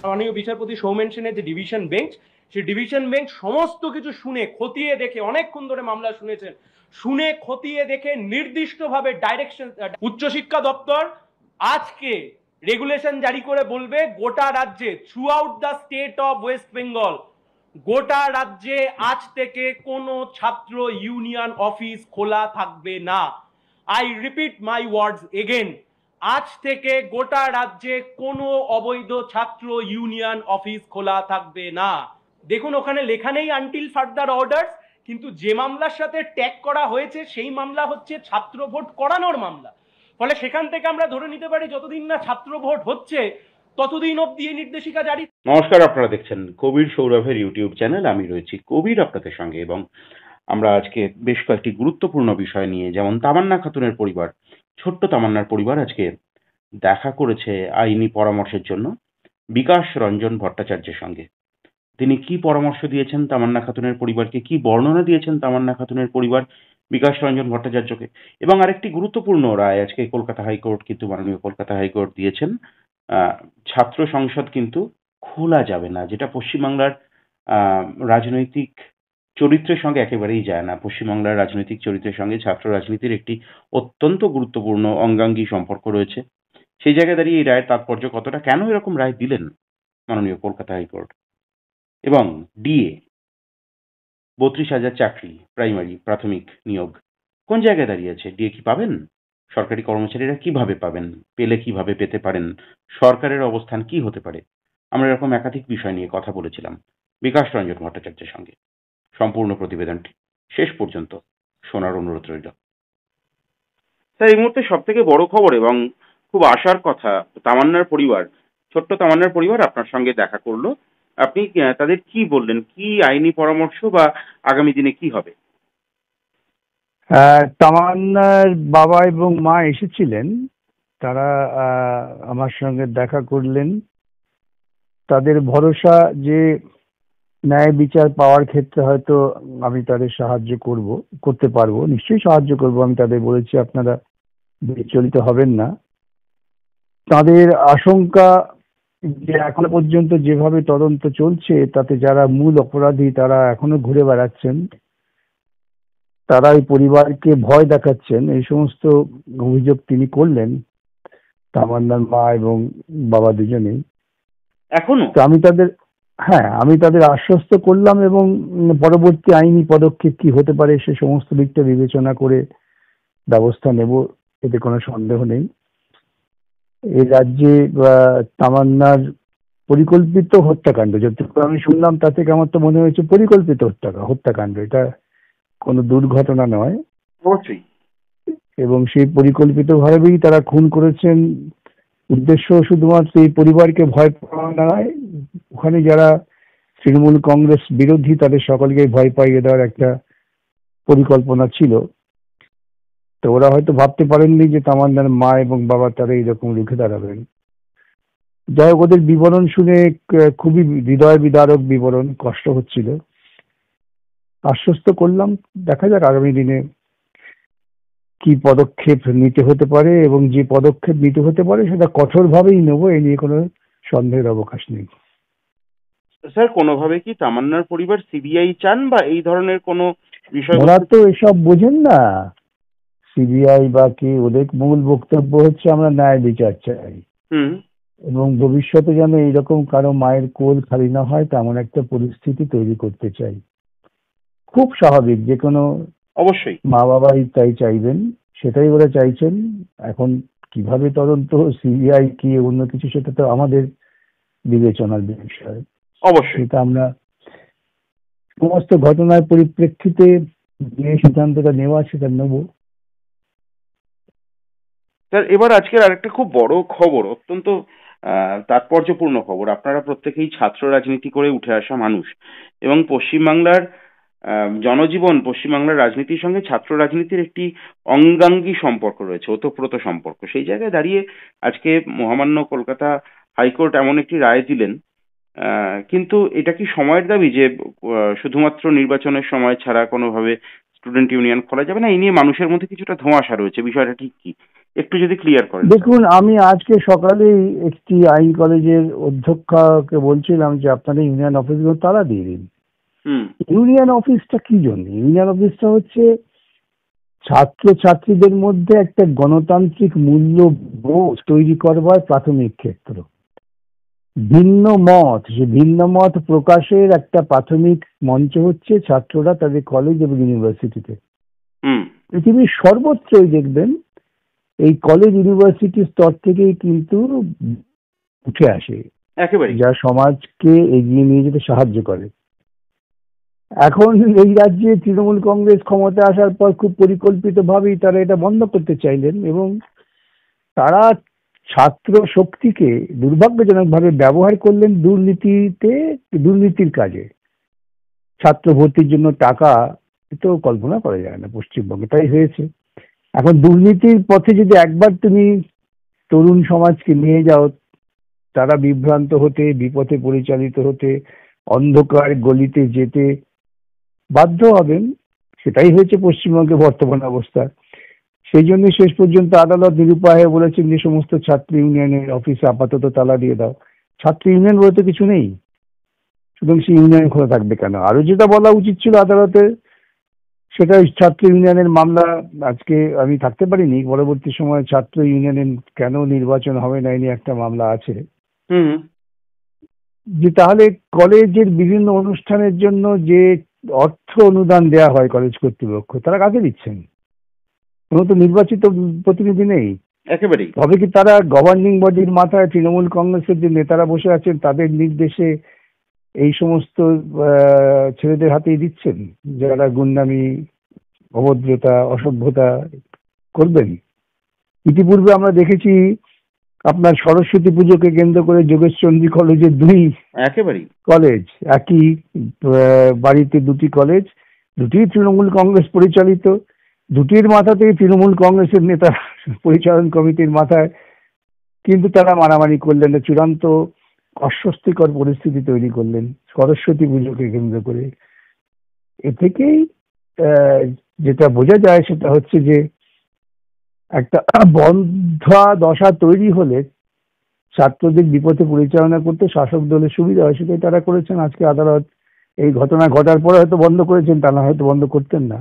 মাননীয় বিচারপতি সৌমেন সেনের যে ডিভিশন বেঞ্চ, সেই ডিভিশন বেঞ্চ সমস্ত কিছু শুনে খতিয়ে দেখে, অনেকক্ষণ ধরে মামলা শুনেছেন, শুনে খতিয়ে দেখে নির্দিষ্টভাবে ডাইরেকশন, উচ্চশিক্ষা দপ্তর আজকে রেগুলেশন জারি করে বলবে গোটা রাজ্যে, through out the state of West Bengal, গোটা রাজ্যে আজ থেকে কোনো ছাত্র ইউনিয়ন অফিস খোলা থাকবে না। I repeat my words again, আজ থেকে গোটা রাজ্যে কোনো অবৈধ ছাত্র ইউনিয়ন অফিস খোলা থাকবে না। দেখুন, ওখানে লেখা নেই আনটিল ফার্দার অর্ডার, কিন্তু যে মামলার সাথে ট্যাগ করা হয়েছে সেই মামলা হচ্ছে ছাত্র ভোট করানোর মামলা। ফলে সেখান থেকে আমরা ধরে নিতে পারি যতদিন না ছাত্র ভোট হচ্ছে ততদিন অব্দি এই নির্দেশিকা জারি। নমস্কার, আপনারা দেখছেন কবির সৌরভের ইউটিউব চ্যানেল। আমি রয়েছি কবির আপনাদের সঙ্গে, এবং আমরা আজকে বেশ কয়েকটি গুরুত্বপূর্ণ বিষয় নিয়ে, যেমন তামান্না খাতুনের পরিবার, ছোট্ট তামান্নার পরিবার আজকে দেখা করেছে আইনি পরামর্শের জন্য বিকাশ রঞ্জন ভট্টাচার্যের সঙ্গে। তিনি কি পরামর্শ দিয়েছেন তামান্না খাতুনের পরিবারকে, কি বর্ণনা দিয়েছেন তামান্না খাতুনের পরিবার বিকাশ রঞ্জন ভট্টাচার্যকে, এবং আরেকটি গুরুত্বপূর্ণ রায় আজকে কলকাতা হাইকোর্ট, কিন্তু মাননীয় কলকাতা হাইকোর্ট দিয়েছেন, ছাত্র সংসদ কিন্তু খোলা যাবে না, যেটা পশ্চিমবাংলার রাজনৈতিক চরিত্রের সঙ্গে একেবারেই যায় না। পশ্চিমবাংলার রাজনৈতিক চরিত্রের সঙ্গে ছাত্র রাজনীতির একটি অত্যন্ত গুরুত্বপূর্ণ অঙ্গাঙ্গী সম্পর্ক রয়েছে। সেই জায়গায় দাঁড়িয়ে এই রায়ের তাৎপর্য কতটা, কেন এরকম রায় দিলেন মাননীয় কলকাতা হাইকোর্ট, এবং ডিএ 32,000 চাকরি, প্রাইমারি প্রাথমিক নিয়োগ কোন জায়গায় দাঁড়িয়েছে? ডিএ কি পাবেন? সরকারি কর্মচারীরা কিভাবে পাবেন? পেলে কিভাবে পেতে পারেন? সরকারের অবস্থান কি হতে পারে? আমরা এরকম একাধিক বিষয় নিয়ে কথা বলেছিলাম বিকাশ রঞ্জন ভট্টাচার্যের সঙ্গে। সম্পূর্ণ প্রতিবেদনটি শেষ পর্যন্ত শোনার অনুরোধ রইল। স্যার, এই মুহূর্তে সব থেকে বড় খবর এবং খুব আশার কথা, তামান্নার পরিবার, ছোট্ট তামান্নার পরিবার আপনার সঙ্গে দেখা করলো। আপনি তাদের কি বললেন, কি আইনি পরামর্শ বা আগামী দিনে কি হবে? তামান্নার বাবা এবং মা এসেছিলেন, তারা আমার সঙ্গে দেখা করলেন। তাদের ভরসা যে ন্যায় বিচার পাওয়ার ক্ষেত্রে হয়তো আমি তাদের করতে পারবো, নিশ্চয়ই সাহায্য করব। আমি তাদের বলেছি আপনারা বিচলিত হবেন না। তাদের আশঙ্কা যে এখনো পর্যন্ত যেভাবে তদন্ত চলছে তাতে যারা মূল অপরাধী তারা এখনো ঘুরে বেড়াচ্ছেন, তারা এই পরিবারকে ভয় দেখাচ্ছেন, এই সমস্ত অভিযোগ তিনি করলেন, তামান্নার মা এবং বাবা দুজনেই। এখনো তো আমি তাদের আশ্বস্ত করলাম, এবং পরবর্তী আইনি পদক্ষেপ কি হতে পারে সে সমস্ত দিকটা বিবেচনা করে ব্যবস্থা নেব, এতে কোনো সন্দেহ নেই। এই রাজ্যে তামান্নার পরিকল্পিত হত্যাকাণ্ড, যতটুকু আমি শুনলাম তা থেকে আমার তো মনে হয়েছে পরিকল্পিত হত্যাকাণ্ড, এটা কোনো দুর্ঘটনা নয়। অবশ্যই। এবং সেই পরিকল্পিতভাবেই তারা খুন করেছেন। উদ্দেশ্য শুধুমাত্র এই পরিবারকে ভয় পাওয়ানো নয়, ওখানে যারা তৃণমূল কংগ্রেস বিরোধী তাদের সকলকে ভয় পাইয়ে দেওয়ার একটা পরিকল্পনা ছিল। তো ওরা হয়তো ভাবতে পারেননি যে তামান্নার মা এবং বাবা তারা এইরকম রুখে দাঁড়াবেন। যাই হোক, ওদের বিবরণ শুনে খুবই হৃদয় বিদারক বিবরণ, কষ্ট হচ্ছিল। আশ্বস্ত করলাম, দেখা যাক আগামী দিনে কি পদক্ষেপ নিতে হতে পারে, এবং যে পদক্ষেপ নিতে হতে পারে সেটা কঠোরভাবেই নেবো, এ নিয়ে কোনো সন্দেহের অবকাশ নেই। স্যার, কোনোভাবে কি তামান্নার পরিবার সিবিআই চান বা এই ধরনের কোনো বিষয়? ওরা তো এসব বোঝেন না, সিবিআই বা কি, ওদের মূল বক্তব্য হচ্ছে আমরা ন্যায় বিচার চাই, এবং ভবিষ্যতে যেন এইরকম কারো মায়ের কোল খালি না হয় তেমন একটা পরিস্থিতি তৈরি করতে চাই। খুব স্বাভাবিক, যে কোনো অবশ্যই মা বাবাই তাই চাইবেন, সেটাই ওরা চাইছেন। এখন কিভাবে তদন্ত, সিবিআই কি অন্য কিছু, সেটা তো আমাদের বিবেচনার বিষয়। অবশ্যই সেটা আমরা সমস্ত ঘটনার পরিপ্রেক্ষিতে যে সিদ্ধান্তটা নেওয়া সেটা নেব। স্যার, এবার আজকের আরেকটা খুব বড় খবর, অত্যন্ত তাৎপর্যপূর্ণ খবর। আপনারা প্রত্যেকেই ছাত্র রাজনীতি করে উঠে আসা মানুষ, এবং পশ্চিমবাংলার জনজীবন, পশ্চিমবাংলার রাজনীতির সঙ্গে ছাত্র রাজনীতির একটি অঙ্গাঙ্গী সম্পর্ক রয়েছে, ওতপ্রোত সম্পর্ক। সেই জায়গায় দাঁড়িয়ে আজকে মহামান্য কলকাতা হাইকোর্ট এমন একটি রায় দিলেন, কিন্তু এটা কি সময়ের দাবি যে শুধুমাত্র নির্বাচনের সময় ছাড়া কোনোভাবে স্টুডেন্ট ইউনিয়ন খোলা যাবে না? এই নিয়ে মানুষের মধ্যে কিছুটা ধোঁয়াশা রয়েছে, বিষয়টা ঠিক কি? একটু যদি ক্লিয়ার করেন। দেখুন, আমি আজকে সকালেই একটি আইন কলেজের অধ্যক্ষকে বলছিলাম যে আপনারা ইউনিয়ন অফিসগুলো তালা দিয়ে দিন। হুম। ইউনিয়ন অফিসটা কি জন্য? ইউনিয়ন অফিসটা হচ্ছে ছাত্র ছাত্রীদের মধ্যে একটা গণতান্ত্রিক মূল্যবোধ তৈরি করবার প্রাথমিক ক্ষেত্র। সে ভিন্ন মত প্রকাশের একটা প্রাথমিক মঞ্চ হচ্ছে ছাত্ররা তাদের কলেজ এবং ইউনিভার্সিটিতে। হুম। পৃথিবীর সর্বত্রই দেখবেন এই কলেজ ইউনিভার্সিটির স্তর থেকেই কিন্তু উঠে আসে, একেবারেই। যা সমাজকে এগিয়ে নিয়ে যেতে সাহায্য করে। এখন এই রাজ্যে তৃণমূল কংগ্রেস ক্ষমতা আসার পর খুব পরিকল্পিতভাবেই তারা এটা বন্ধ করতে চাইলেন এবং তারা ছাত্র শক্তিকে দুর্ভাগ্যজনকভাবে ব্যবহার করলেন দুর্নীতির কাজে। ছাত্র ভর্তির জন্য টাকা তো কল্পনা করা যায় না, পশ্চিমবঙ্গে তাই হয়েছে। এখন দুর্নীতির পথে যদি একবার তুমি তরুণ সমাজকে নিয়ে যাও, তারা বিভ্রান্ত হতে, বিপথে পরিচালিত হতে, অন্ধকার গলিতে যেতে বাধ্য হবেন। সেটাই হয়েছে পশ্চিমবঙ্গের বর্তমান অবস্থা। সেই জন্য শেষ পর্যন্ত আদালত নিরুপায় হয়ে বলেছেন যে সমস্ত ছাত্র ইউনিয়নের অফিসে আপাতত তালা দিয়ে দাও। ছাত্র ইউনিয়ন বলতে কিছু নেই, সুতরাং সেই ইউনিয়ন খোলা থাকবে কেন? আরো যেটা বলা উচিত ছিল আদালতে, সেটা ছাত্র ইউনিয়নের মামলা। আজকে আমি থাকতে পারিনি, পরবর্তী সময়ে ছাত্র ইউনিয়নের কেন নির্বাচন হবে না এই নিয়ে একটা মামলা আছে। হুম। যে তাহলে কলেজের বিভিন্ন অনুষ্ঠানের জন্য যে অর্থ অনুদান দেওয়া হয় কলেজ কর্তৃপক্ষ, তারা কাকে দিচ্ছেন? কোনো তো নির্বাচিত প্রতিনিধি নেই। একেবারেই। তবে কি তারা গভর্নিং বডির মাথায় তৃণমূল কংগ্রেসের যে নেতারা বসে আছেন তাদের নির্দেশে এই সমস্ত ছেলেদের হাতেই দিচ্ছেন, যারা গুন্ডামি, অভদ্রতা, অসভ্যতা করবেন? ইতিপূর্বে আমরা দেখেছি আপনার সরস্বতী পুজোকে কেন্দ্র করে যোগেশচন্দ্রী কলেজের একেবারেই কলেজ, একই বাড়িতে দুটি কলেজ, দুটি তৃণমূল কংগ্রেস পরিচালিত, দুটির মাথাতেই তৃণমূল কংগ্রেসের নেতা পরিচালন কমিটির মাথায়, কিন্তু তারা মারামারি করলেন, চূড়ান্ত অস্বস্তিকর পরিস্থিতি তৈরি করলেন সরস্বতী পুজোকে কেন্দ্র করে। এ থেকেই যেটা বোঝা যায় সেটা হচ্ছে যে একটা বন্ধা দশা তৈরি হলে ছাত্রদের বিপথে পরিচালনা করতে শাসক দলের সুবিধা হয়, সেটাই তারা করেছেন। আজকে আদালত এই ঘটনা ঘটার পরে হয়তো বন্ধ করেছেন, তা না হয়তো বন্ধ করতেন না।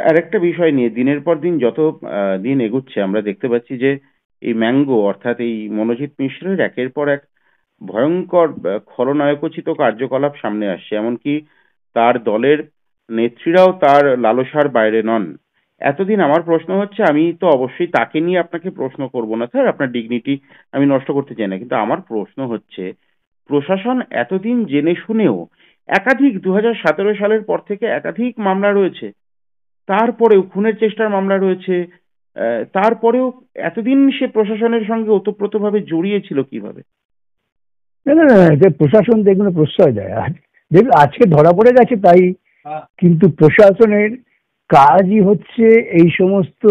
আরেকটা বিষয় নিয়ে দিনের পর দিন যত দিন এগুচ্ছে আমরা দেখতে পাচ্ছি যে এই ম্যাঙ্গো অর্থাৎ এই মনোজিৎ মিশ্রের একের পর এক ভয়ঙ্কর খলনায়কোচিত কার্যকলাপ সামনে আসছে। এমনকি তার দলের নেত্রীরাও তার লালসার বাইরে নন। এতদিন আমার প্রশ্ন হচ্ছে, আমি তো অবশ্যই তাকে নিয়ে আপনাকে প্রশ্ন করব না স্যার, আপনার ডিগনিটি আমি নষ্ট করতে চাই না, কিন্তু আমার প্রশ্ন হচ্ছে প্রশাসন এতদিন জেনে শুনেও একাধিক 2017 সালের পর থেকে একাধিক মামলা রয়েছে, তারপরেও খুনের চেষ্টার মামলা রয়েছে, তারপরেও এতদিন সে প্রশাসনের সঙ্গে ওতপ্রোতভাবে জড়িয়ে ছিল কিভাবে? না না না, এটা প্রশাসন দেখুন প্রশ্রয় দেয়। দেখুন আজকে ধরা পড়ে গেছে তাই, কিন্তু প্রশাসনের কাজই হচ্ছে এই সমস্ত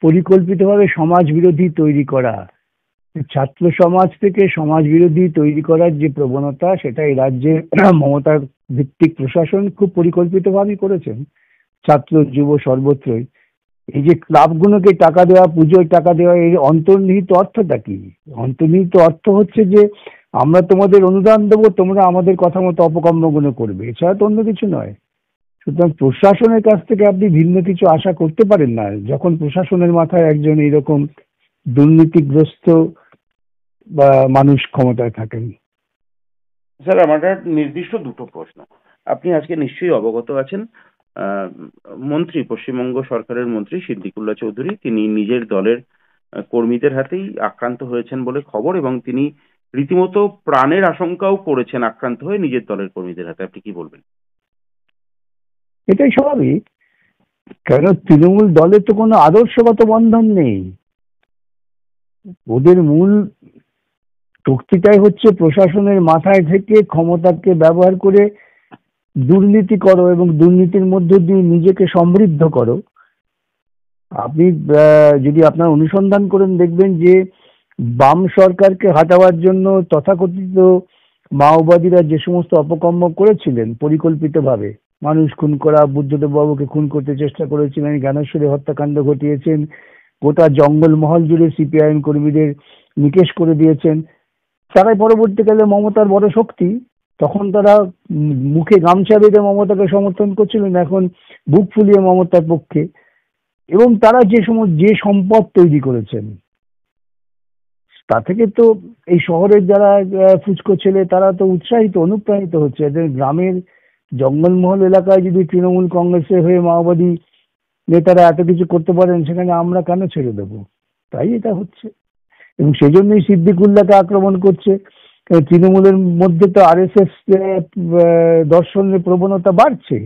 পরিকল্পিতভাবে সমাজ বিরোধী তৈরি করা। ছাত্র সমাজ থেকে সমাজ বিরোধী তৈরি করার যে প্রবণতা, সেটা এই রাজ্যের মমতার ভিত্তিক প্রশাসন খুব পরিকল্পিতভাবেই করেছেন। ছাত্র যুব সর্বত্রই এই যে ক্লাবগুলোকে টাকা দেওয়া, পুজোয় টাকা দেওয়া, এর অন্তর্নিহিত অর্থটা কি? অন্তর্নিহিত অর্থ হচ্ছে যে আমরা তোমাদের অনুদান দেবো, তোমরা আমাদের কথা মতো অপকর্মগুলো করবে, এছাড়া তো অন্য কিছু নয়। সুতরাং প্রশাসনের কাছ থেকে আপনি ভিন্ন কিছু আশা করতে পারেন না যখন প্রশাসনের মাথায় একজন এইরকম দুর্নীতিগ্রস্ত বা মানুষ ক্ষমতায় থাকেন। স্যার আমার নির্দিষ্ট দুটো প্রশ্ন। আপনি আজকে নিশ্চয়ই অবগত আছেন, মন্ত্রী, পশ্চিমবঙ্গ সরকারের মন্ত্রী সিদ্দিকুল্লাহ চৌধুরী, তিনি নিজের দলের কর্মীদের হাতেই আক্রান্ত হয়েছেন বলে খবর, এবং তিনি রীতিমতো প্রাণের আশঙ্কাও করেছেন আক্রান্ত হয়ে নিজের দলের কর্মীদের হাতে। আপনি কি বলবেন? এটাই স্বাভাবিক, কেন তৃণমূল দলের তো কোনো আদর্শগত বন্ধন নেই। ওদের মূল শক্তিটাই হচ্ছে প্রশাসনের মাথায় থেকে ক্ষমতাকে ব্যবহার করে দুর্নীতি করো এবং দুর্নীতির মধ্য দিয়ে নিজেকে সমৃদ্ধ করো। আপনি যদি আপনার অনুসন্ধান করেন দেখবেন যে বাম সরকারকে হাঁটাবার জন্য তথাকথিত মাওবাদীরা যে সমস্ত অপকর্ম করেছিলেন পরিকল্পিতভাবে, মানুষ খুন করা, বুদ্ধদেব বাবুকে খুন করতে চেষ্টা করেছিলেন, জ্ঞানেশ্বরী হত্যাকাণ্ড ঘটিয়েছেন, গোটা জঙ্গলমহল জুড়ে সিপিআইএম কর্মীদের নিকেশ করে দিয়েছেন। তারাই পরবর্তীকালে মমতার বড় শক্তি। তখন তারা মুখে গামছা বেঁধে মমতাকে সমর্থন করছিলেন, এখন বুক ফুলিয়ে মমতার পক্ষে। এবং তারা যে সম্পদ তৈরি করেছেন তা থেকে তো এই শহরের যারা ফুচকো ছেলে তারা তো উৎসাহিত, অনুপ্রাণিত হচ্ছে। এদের গ্রামের জঙ্গলমহল এলাকায় যদি তৃণমূল কংগ্রেসের হয়ে মাওবাদী নেতারা এত কিছু করতে পারেন, সেখানে আমরা কেন ছেড়ে দেবো? তাই এটা হচ্ছে। এবং সেই জন্যই সিদ্দিকুল্লাহকে আক্রমণ করছে। তৃণমূলের মধ্যে তো আরএসএস দর্শনের প্রবণতা বাড়ছে,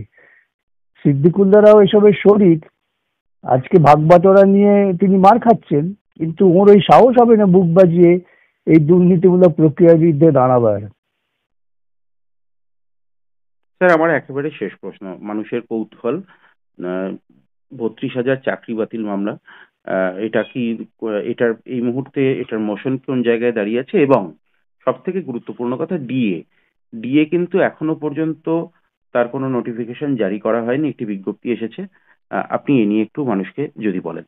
সিদ্দিকুল্লাহরাও এসবের শরিক। আজকে ভাগবাটোয়ারা নিয়ে তিনি মার খাচ্ছেন, কিন্তু ওর ওই সাহস হবে না বুক বাজিয়ে এই দুর্নীতিমূলক প্রক্রিয়ার বিরুদ্ধে দাঁড়াবার। স্যার, আমার একেবারে শেষ প্রশ্ন, মানুষের কৌতূহল, 32,000 চাকরি বাতিল মামলা, এটা কি, এটার এই মুহূর্তে এটার মোশন কোন জায়গায় দাঁড়িয়ে আছে? এবং সব থেকে গুরুত্বপূর্ণ কথা, ডিএ কিন্তু এখনো পর্যন্ত তার কোনো নোটিফিকেশন জারি করা হয়নি, একটি বিজ্ঞপ্তি এসেছে। আপনি এ নিয়ে একটু মানুষকে যদি বলেন।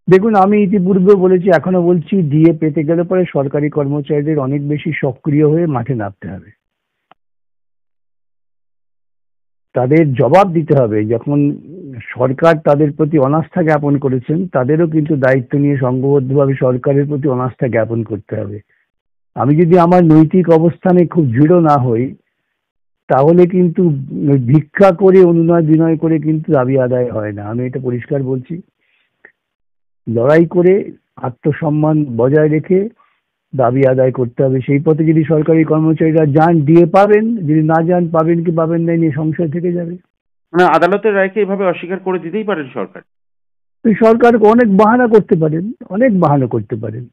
দেখুন, আমি ইতিপূর্বে বলেছি, এখনো বলছি, ডিএ পেতে গেলে পরে সরকারি কর্মচারীদের অনেক বেশি সক্রিয় হয়ে মাঠে নামতে হবে। তাদের জবাব দিতে হবে। যখন সরকার তাদের প্রতি অনাস্থা জ্ঞাপন করেছেন, তাদেরও কিন্তু দায়িত্ব নিয়ে সংঘবদ্ধভাবে সরকারের প্রতি অনাস্থা জ্ঞাপন করতে হবে। আমি যদি আমার নৈতিক অবস্থানে খুব দৃঢ় না হই, তাহলে কিন্তু ভিক্ষা করে, অনুনয় বিনয় করে কিন্তু দাবি আদায় হয় না। আমি এটা পরিষ্কার বলছি। লড়াই করে, আত্মসম্মান বজায় রেখে দাবি আদায় করতে হবে। সেই পথে যদি সরকারি কর্মচারীরা যান, দিয়ে পাবেন, যদি না যান, পাবেন কি পাবেন না নিয়ে সংশয় থেকে যাবে। মানে আদালতের রায়কে এভাবে অস্বীকার করে দিতেই পারেন সরকার? ওই সরকার অনেক বাহানা করতে পারেন, অনেক বাহানা করতে পারেন।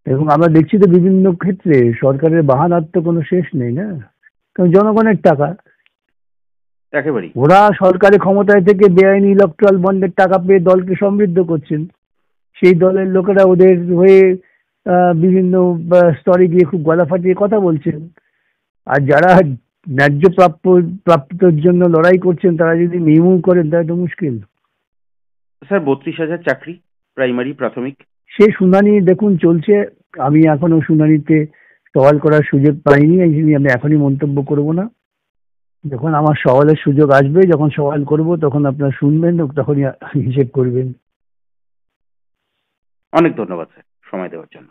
এবং আমরা দেখছি তো বিভিন্ন ক্ষেত্রে সরকারের বাহানার তো কোনো শেষ নেই না, কারণ জনগণের টাকা। একেবারেই। ওরা সরকারি ক্ষমতায় থেকে বেআইনি ইলেকট্রাল বন্ডের টাকা পেয়ে দলকে সমৃদ্ধ করছেন। সেই দলের লোকেরা ওদের হয়ে বিভিন্ন স্তরে গিয়ে খুব গলা ফাটিয়ে কথা বলছেন। আর যারা ন্যায্য প্রাপ্তির জন্য লড়াই করছেন, তারা যদি নির্মূল করেন, তাহলে তো মুশকিল। স্যার, 32,000 চাকরি, প্রাইমারি, প্রাথমিক, সে শুনানি দেখুন চলছে। আমি এখনো শুনানিতে সওয়াল করার সুযোগ পাইনি, এই জন্য আমি এখনই মন্তব্য করব না। যখন আমার সওয়ালের সুযোগ আসবে, যখন সওয়াল করব, তখন আপনারা শুনবেন, তখনই হিসেব করবেন। অনেক ধন্যবাদ স্যার সময় দেওয়ার জন্য।